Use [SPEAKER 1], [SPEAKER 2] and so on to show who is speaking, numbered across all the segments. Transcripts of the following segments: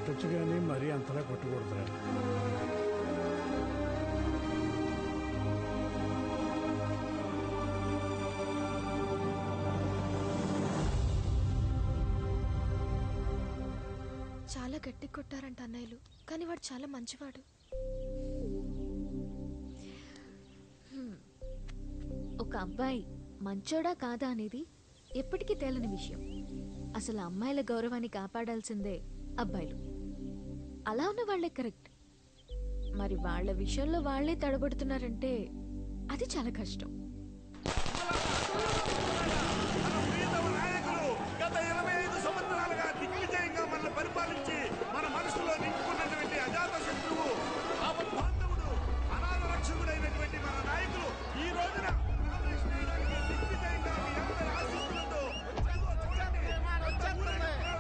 [SPEAKER 1] కొట్టచ్చు కానీ మరీ అంతలా కొట్టకూడదురా.
[SPEAKER 2] చాలా గట్టి కొట్టారంట అన్నయ్యలు, కానీ వాడు చాలా మంచివాడు.
[SPEAKER 3] ఒక అబ్బాయి మంచోడా కాదా అనేది ఎప్పటికీ తేలని విషయం. అసలు అమ్మాయిల గౌరవాన్ని కాపాడాల్సిందే అబ్బాయిలు. అలా ఉన్న వాళ్లే కరెక్ట్. మరి వాళ్ల విషయంలో వాళ్లే తడబడుతున్నారంటే అది చాలా కష్టం.
[SPEAKER 4] గత 25 సంవత్సరాలుగా దిగ్విజయంగా మన పరిపాలించి మన మనసులో నింపుకున్నటువంటి అజాత శత్రువు, ఆపద్బాంధవుడు, అనాథ రక్షకుడైనటువంటి మన నాయకులు ఈ రోజున దిగ్విజయంగా మీ అందరి ఆశీస్సులతో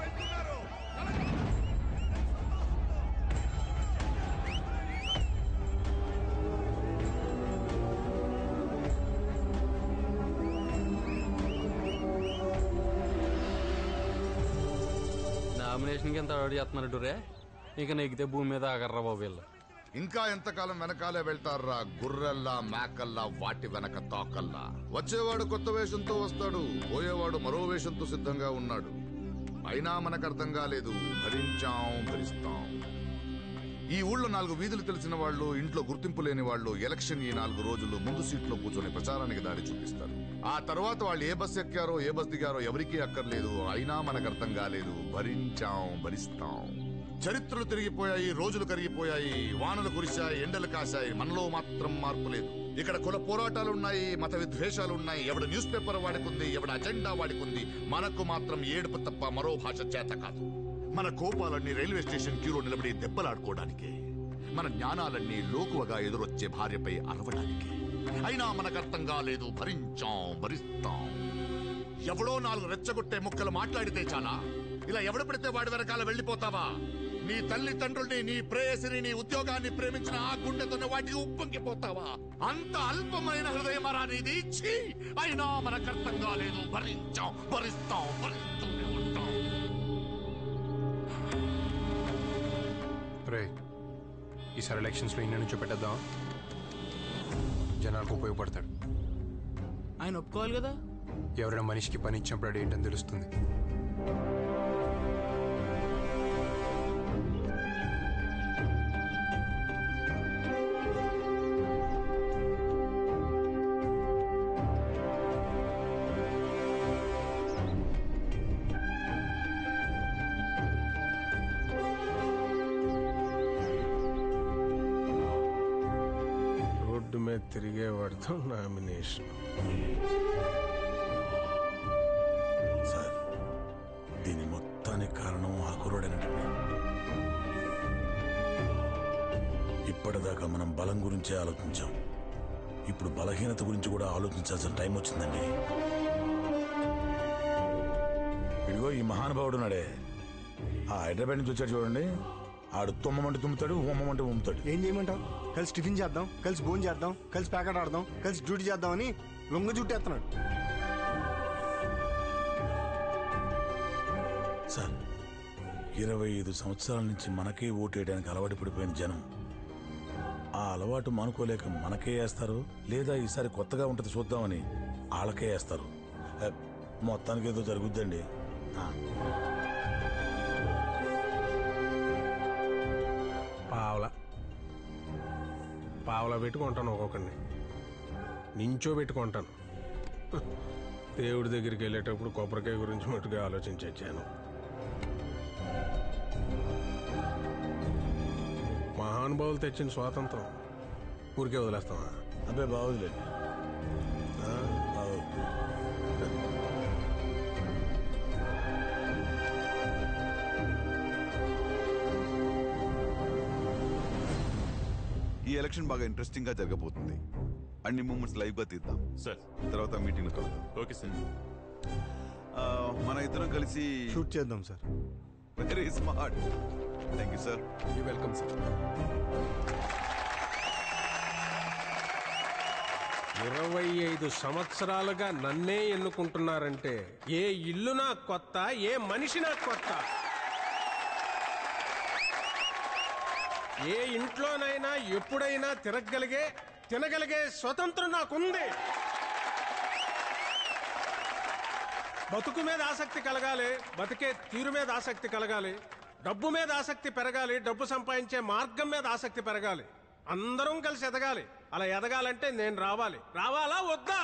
[SPEAKER 4] వెళ్తున్నారు.
[SPEAKER 5] నామినేషన్కి ఎంత అవార్డు చేస్తున్నారు రే? ఇక నెగితే భూమి మీద ఆగర్రా బాబు వీళ్ళు.
[SPEAKER 6] ఇంకా ఎంతకాలం వెనకాలే వెళ్తారా? గుర్రెల్లా, మేకల్లా, వాటి వెనక తాకల్లా. వచ్చేవాడు కొత్త వేషంతో వస్తాడు, పోయేవాడు మరో వేషంతో సిద్ధంగా ఉన్నాడు. అయినా మనకు అర్థం కాలేదు, భరిస్తాం. ఈ ఊళ్ళో 4 వీధులు తెలిసిన వాళ్ళు, ఇంట్లో గుర్తింపు లేని వాళ్ళు ఎలక్షన్ ఈ 4 రోజులు ముందు సీట్లో కూర్చొని ప్రచారానికి దారి చూపిస్తారు. ఆ తర్వాత వాళ్ళు ఏ బస్ ఎక్కారో ఏ బస్ దిగారో ఎవరికీ అక్కర్లేదు. అయినా మనకు అర్థం కాలేదు, భరిస్తాం. చరిత్రలు తిరిగిపోయాయి, రోజులు కరిగిపోయాయి, వానలు కురిశాయి, ఎండలు కాశాయి, మనలో మాత్రం మార్పు లేదు. ఇక్కడ కుల పోరాటాలున్నాయి, మత విద్వేషాలున్నాయి, ఎవడు న్యూస్ పేపర్ వాడుకుంది, ఎవడు అజెండా వాడుకుంది. మనకు మాత్రం ఏడుపు తప్ప మరో భాష చేత కాదు. మన కోపాలన్నీ రైల్వే స్టేషన్ క్యూలో నిలబడి దెబ్బలాడుకోవడానికే, మన జ్ఞానాలన్నీ లోకువగా ఎదురొచ్చే భార్యపై అరవడానికే. అయినా మనకు అర్థం కాలేదు, భరిస్తాం. ఎవడో 4 రెచ్చగొట్టే ముక్కలు మాట్లాడితే చాలా, ఇలా ఎవడు పడితే వాడి వెనకాల వెళ్ళిపోతావా? నీ తల్లిదండ్రుల్ని, నీ ప్రేయసిని, నీ ఉద్యోగాన్ని ప్రేమించిన ఆ గుండెతోనే వాటికి ఉప్పొంగిపోతావా? అంత అల్పమైన హృదయమరా నీది? ఛీ! అయినా మనకు అర్థం కాలేదు, భరిస్తాం.
[SPEAKER 7] ఈసారి ఎలక్షన్స్ లో ఇన్ని నుంచి పెట్టేద్దాం, జనాలకు ఉపయోగపడతాడు.
[SPEAKER 8] ఆయన ఒప్పుకోవాలి కదా.
[SPEAKER 7] ఎవరైనా మనిషికి పని ఇచ్చినప్పుడు అది ఏంటని తెలుస్తుంది.
[SPEAKER 1] మీద తిరిగేవాడితో నామినేషన్.
[SPEAKER 4] సార్, దీని మొత్తానికి కారణం ఆ కుర్రోడేనండి. ఇప్పటిదాకా మనం బలం గురించే ఆలోచించాం, ఇప్పుడు బలహీనత గురించి కూడా ఆలోచించాల్సిన టైం వచ్చిందండి. ఇదిగో ఈ మహానుభావుడు నాడే, ఆ హైదరాబాద్ నుంచి వచ్చాడు చూడండి. ఆడు తుమ్మమంటే తుమ్ముతాడు, ఉమ్మమంటే ఉమ్ముతాడు.
[SPEAKER 9] ఏం చేయమంటావు? కలిసి టిఫిన్ చేద్దాం, కలిసి భోజనం చేద్దాం, కలిసి ప్యాకెట్ ఆడదాం, కలిసి డ్యూటీ చేద్దామని లొంగ జుట్టేస్తున్నాడు.
[SPEAKER 4] సార్, 25 సంవత్సరాల నుంచి మనకే ఓటేయడానికి అలవాటు పడిపోయిన జనం ఆ అలవాటు మానుకోలేక మనకే వేస్తారు, లేదా ఈసారి కొత్తగా ఉంటుంది చూద్దామని వాళ్ళకే వేస్తారు. మొత్తానికి ఏదో జరుగుద్దండి.
[SPEAKER 7] పావలా పెట్టుకుంటాను, ఒక్కొక్కడిని నించో పెట్టుకుంటాను. దేవుడి దగ్గరికి వెళ్ళేటప్పుడు కొబ్బరికాయ గురించి మట్టుగా ఆలోచించి వచ్చాను. మహానుభావులు తెచ్చిన స్వాతంత్రం ఊరికే వదిలేస్తామా?
[SPEAKER 4] అబ్బే బాగుందిలేండి.
[SPEAKER 10] ఈ ఎలక్షన్ బాగా ఇంట్రెస్టింగ్ గా జరగబోతుంది. అన్ని మూమెంట్స్ లైవ్ గా తీద్దాం సార్. తర్వాత మీటింగ్ లో కలుద్దాం. Okay sir. మన ఇద్దరం కలిసి
[SPEAKER 9] షూట్ చేద్దాం sir.
[SPEAKER 10] Very smart. Thank you sir.
[SPEAKER 7] You welcome sir. 25 సంవత్సరాలుగా నన్నే ఎన్నుకుంటున్నారంటే ఏ ఇల్లు నాకు కొత్త, ఏ మనిషి నాకు కొత్త. ఏ ఇంట్లోనైనా ఎప్పుడైనా తినగలిగే స్వతంత్రం నాకుంది. బతుకు మీద ఆసక్తి కలగాలి, బతికే తీరు మీద ఆసక్తి కలగాలి, డబ్బు మీద ఆసక్తి పెరగాలి, డబ్బు సంపాదించే మార్గం మీద ఆసక్తి పెరగాలి. అందరం కలిసి ఎదగాలి. అలా ఎదగాలంటే నేను రావాలా వద్దా?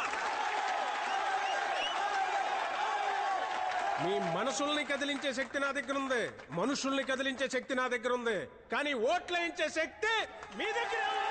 [SPEAKER 7] మీ మనసుల్ని కదిలించే శక్తి నా దగ్గర ఉంది, మనుషుల్ని కదిలించే శక్తి నా దగ్గర ఉంది, కానీ ఓట్లేయించే శక్తి మీ దగ్గర ఉంది.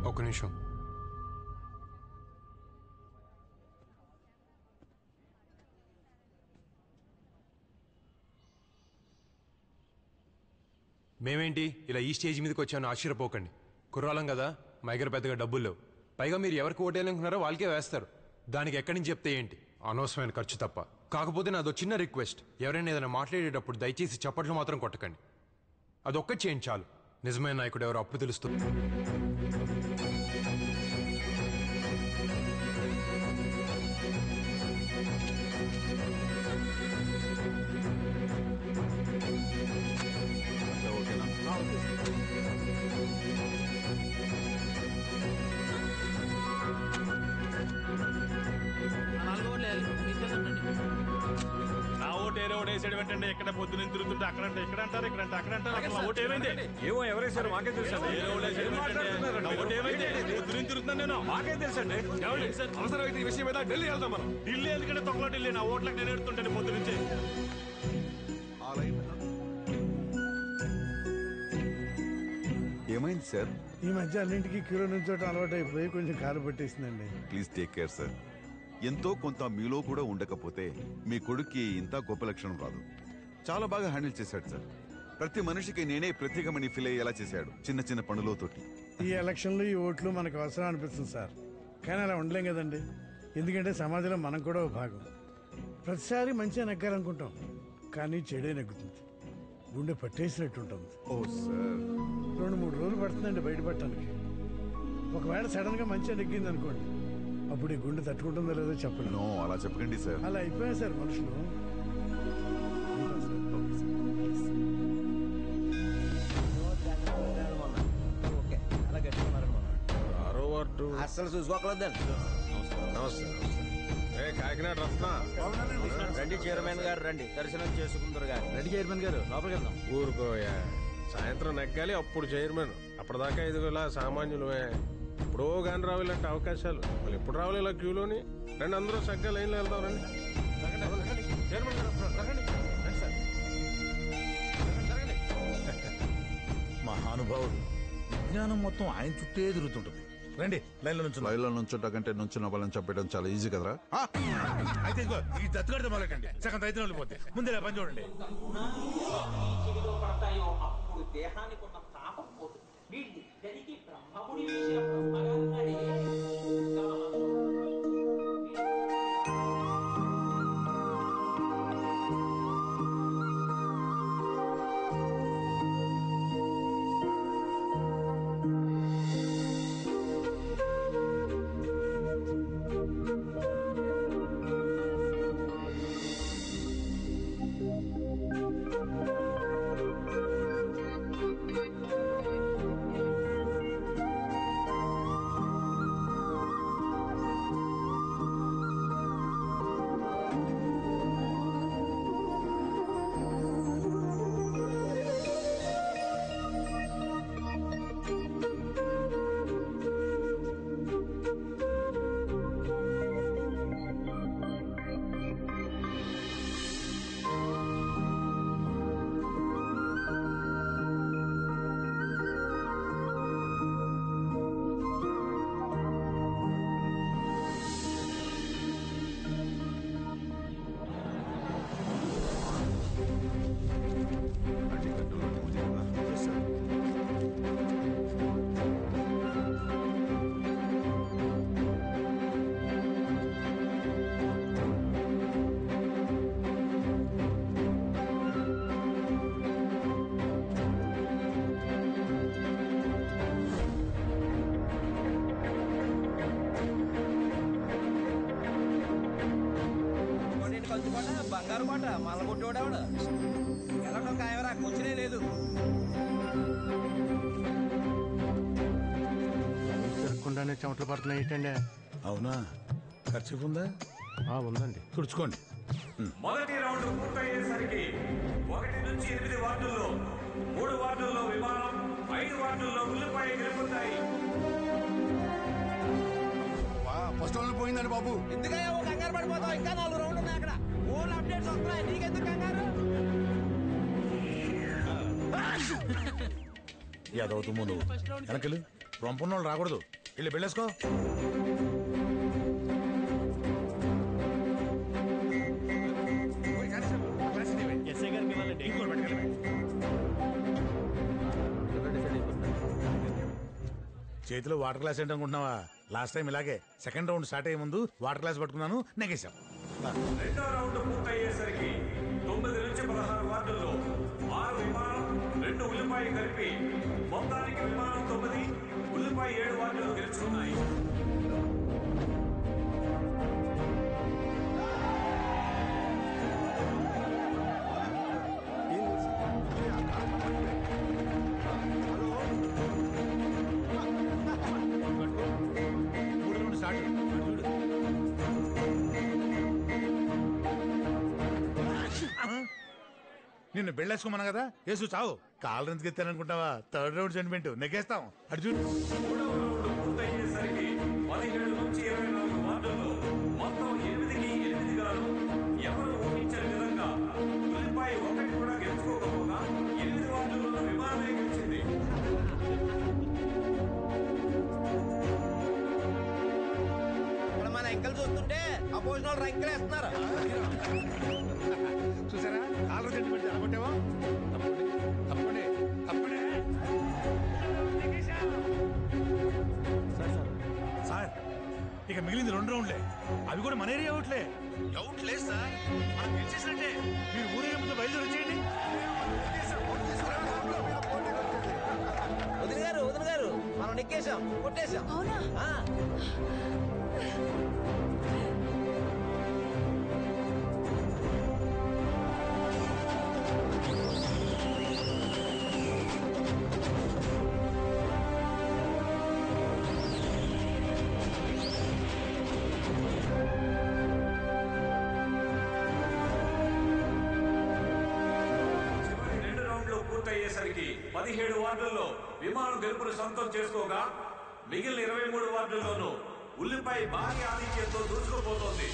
[SPEAKER 11] ఒక నిమిషం. మేమేంటి ఇలా ఈ స్టేజ్ మీదకి వచ్చాను ఆశ్చర్యపోకండి. కుర్రాలం కదా, మా దగ్గర పెద్దగా డబ్బులు లేవు. పైగా మీరు ఎవరికి ఓటేయాలనుకున్నారో వాళ్ళకే వేస్తారు. దానికి ఎక్కడి నుంచి చెప్తే ఏంటి, అనవసరమైన ఖర్చు తప్ప. కాకపోతే నాదో చిన్న రిక్వెస్ట్, ఎవరైనా ఏదైనా మాట్లాడేటప్పుడు దయచేసి చప్పట్లు మాత్రం కొట్టకండి. అదొక్కటి చేయండి చాలు. నిజమైన నాయకుడు ఎవరు అప్పుడు తెలుస్తుంది.
[SPEAKER 4] నా ఓటు ఏదో ఓటేసాడు వెంటనే ఎక్కడ పొద్దున తిరుగుతుంటే అక్కడంటే ఇక్కడ అంటారు, ఇక్కడ అంటే అక్కడ అంటారు. ఓటు ఏమైంది?
[SPEAKER 12] ఏమో ఎవరేసారు మాకే తెలుసు.
[SPEAKER 4] పొద్దున తిరుగుతున్నాను నేను,
[SPEAKER 12] మాకేం తెలుసండి.
[SPEAKER 4] అవసరమైతే ఈ విషయం మీద ఢిల్లీ వెళ్దాం మనం. ఢిల్లీ ఎందుకంటే తొక్కలో ఢిల్లీ. నా ఓట్లకు నేను ఎడుతుంటాను పొద్దు నుంచి.
[SPEAKER 10] ఏమైంది సార్?
[SPEAKER 1] ఈ మధ్య అన్నింటికి కిలో నుంచి అలవాటు అయిపోయి కొంచెం కాలు పట్టేసిందండి.
[SPEAKER 10] Please take care sir. ఎంతో కొంత మీలో కూడా ఉండకపోతే మీ కొడుక్కి ఇంత గొప్ప లక్షణం రాదు. చాలా బాగా హ్యాండిల్ చేశాడు సార్. ప్రతి మనిషికి నేనే ప్రత్యేకమని ఫీల్ అయ్యేలా చేశాడు, చిన్న చిన్న పనులతోటి.
[SPEAKER 1] ఈ ఎలక్షన్లు ఈ ఓట్లు మనకు అవసరం అనిపిస్తుంది సార్, కానీ అలా ఉండలేం కదండి. ఎందుకంటే సమాజంలో మనం కూడా ఒక భాగం. ప్రతిసారి మంచిగా నెగ్గాలనుకుంటాం, కానీ చెడే నెగ్గుతుంది, గుండె పట్టేసినట్టు ఉంటుంది.
[SPEAKER 10] ఓ సార్,
[SPEAKER 1] 2-3 రోజులు పడుతుందండి బయటపడటానికి. ఒకవేళ సడన్ గా మంచిగా నెగ్గింది అనుకోండి, అప్పుడు ఈ గుండె తట్టుకుంటుందో లేదో చెప్పలేను.
[SPEAKER 10] అలా చెప్పకండి సార్.
[SPEAKER 1] అలా అయిపోయాయి సార్ మనుషులు.
[SPEAKER 12] అస్సలు చూసుకోకలేదండి.
[SPEAKER 7] కాకినాడ రత్న
[SPEAKER 12] రండి చైర్మన్ గారు, రండి దర్శనం చేసుకుందరు గారు. రండి చైర్మన్ గారు, లోపలికి వెళ్దాం.
[SPEAKER 7] ఊరుకోయా, సాయంత్రం నెగ్గాలి అప్పుడు చైర్మన్. అప్పటిదాకా ఇదిగోలా సామాన్యులమే. ఎప్పుడో గాని రావాలంటే అవకాశాలు, వాళ్ళు ఎప్పుడు రావాలి ఇలా క్యూలోని. రండి అందరూ చక్కగా లైన్లో వెళ్దాం. రండి చైర్మన్ గారు.
[SPEAKER 4] మహానుభావుడు, విజ్ఞానం మొత్తం ఆయన చుట్టే తిరుగుతుంటుంది. రండి లైన్లో నుంచి.
[SPEAKER 6] లైన్లో నుంచుంటా కంటే నుంచున్న వాళ్ళని చెప్పడం చాలా ఈజీ కదరా.
[SPEAKER 4] అయితే ఈ దత్తుగడితే మొదలెట్టండి, సగం రైతులు వెళ్ళిపోతే ముందు ఇలా పని చూడండి.
[SPEAKER 13] దేహానికి ఉన్న తాపం పోతుంది. వీళ్ళిద్దరికీ బ్రహ్మముడి వేసిన బ్రహ్మగారి
[SPEAKER 12] కంగారు మాట మళ్ళ కొట్టేవాడేవాడు వెళ్ళడం కాయవరా కూర్చునే లేదు.
[SPEAKER 1] తిరగకుండానే చెమటలు పడుతున్నాయి ఏంటండి?
[SPEAKER 4] అవునా? ఖర్చు ఉందా?
[SPEAKER 1] ఉందండి,
[SPEAKER 4] తుడుచుకోండి.
[SPEAKER 14] మొదటి రౌండ్ పూర్తయ్యేసరికి 1 నుంచి 8 వార్డుల్లో 3 వార్డుల్లో విమానం, 5 వార్డుల్లో ఉల్లిపాయ గెలుపుతాయి.
[SPEAKER 4] ఫస్ట్ రౌండ్ పోయిందండి బాబు.
[SPEAKER 12] ఎందుకయ్యా కంగారు పడిపోతావు? ఇంకా 4 రౌండ్లు ఉన్నాయి అక్కడ. ఓల్ అప్డేట్స్ వస్తున్నాయి, నీకెందుకు కంగారు?
[SPEAKER 4] ఏదవుతుందో నువ్వు వెనకెళ్ళు. రొంపున్న వాళ్ళు రాకూడదు. వెళ్ళి పెళ్ళేసుకో. చేతిలో వాటర్ గ్లాస్ ఏంటనుకుంటున్నావా? లాస్ట్ టైం ఇలాగే సెకండ్ రౌండ్ స్టార్ట్ అయ్యే ముందు వాటర్ గ్లాస్ పట్టుకున్నాను, నెగేశాం.
[SPEAKER 14] రెండో రౌండ్ పూర్తయ్యేసరికి 9 నుంచి 16 వార్డుల్లో 6 విమానం, 2 ఉల్లిపాయ కలిపి మొత్తానికి విమానం 9, ఉల్లిపాయ 7 వార్డులు గెలుచుకున్నాయి. నిన్ను బెళ్ళేసుకోమన్నా కదా, ఏసు చావు. కాళ్ళు ఎందుకు ఎత్తాననుకుంటావా? థర్డ్ రౌండ్ సెంటిమెంట్ నెగ్గేస్తాం. అర్జున్ మూడవ రౌండ్ పూర్తయ్యేసరికి 17 నుంచి 24 వార్డుల్లో మొత్తం 8కి 8 గాను ఎవరు ఊహించిన విధంగా ఉల్లిపాయ 1 కూడా గెలుచుకోకపోగా 8 వార్డుల్లో విమానమే గెలిచింది.
[SPEAKER 12] ఇక్కడ మన ఎంకలు చూస్తుంటే అపోజిషన్ రంకెలు వేస్తున్నారు.
[SPEAKER 4] చూసారా కాళ్ళు సెంటిమెంట్ అనుకుంటావా? తప్పండి తప్పండి తప్పండి సార్. ఇక మిగిలింది 2 రౌండ్లే, అవి కూడా మన ఏరియా అవుట్లే. అవుట్ లేదు సార్, మనం గెలిచేసినట్టే. మీరు ఊరేగింపుతో బయలుదేరి వచ్చేయండి.
[SPEAKER 12] వదిన గారు మనం నెక్కేశాం, కొట్టేశాం. అవునా?
[SPEAKER 14] చివరి 2 రౌండ్లు పూర్తయ్యేసరికి 17 వార్డుల్లో విమానం గెలుపును సొంతం చేసుకోగా మిగిలిన 23 వార్డుల్లోనూ ఉల్లిపాయ భారీ ఆధిక్యంతో దూసుకుపోతోంది.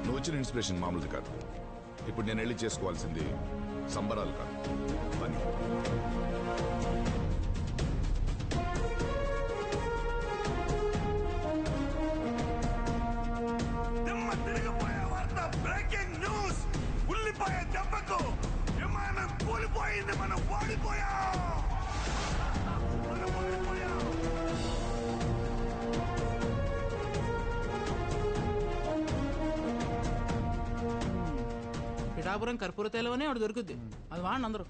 [SPEAKER 6] నువ్వు వచ్చిన ఇన్స్పిరేషన్ మామూలుది కాదు. ఇప్పుడు నేను వెళ్ళి చేసుకోవాల్సింది సంబరాలు కాదు, పని.
[SPEAKER 4] Breaking news! ఉల్లిపాయ దెబ్బకు విమానం కూలిపోయింది. మనం ఓడిపోయాం.
[SPEAKER 8] పిఠాపురం కర్పూర తైలమనే ఒకటి దొరుకుద్ది, అది వాడండి అందరూ.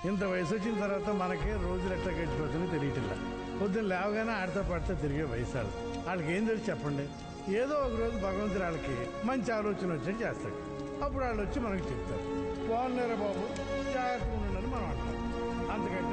[SPEAKER 1] ఇంత వయసు వచ్చిన తర్వాత మనకే రోజులు ఎట్లా గడిచిపోతుందో తెలియటిల్లా. పొద్దున్న లేవగానే ఆడతా పాడితే తిరిగే వయసు వాళ్ళకి ఏం తెలిసి చెప్పండి. ఏదో ఒక రోజు భగవంతుడు వాళ్ళకి మంచి ఆలోచన వచ్చేది చేస్తాడు. అప్పుడు వాళ్ళు వచ్చి మనకు చెప్తారు, బాగున్నారా బాబు, జాగ్రత్తగా ఉండండి మనం అంటాం. అంతకంటే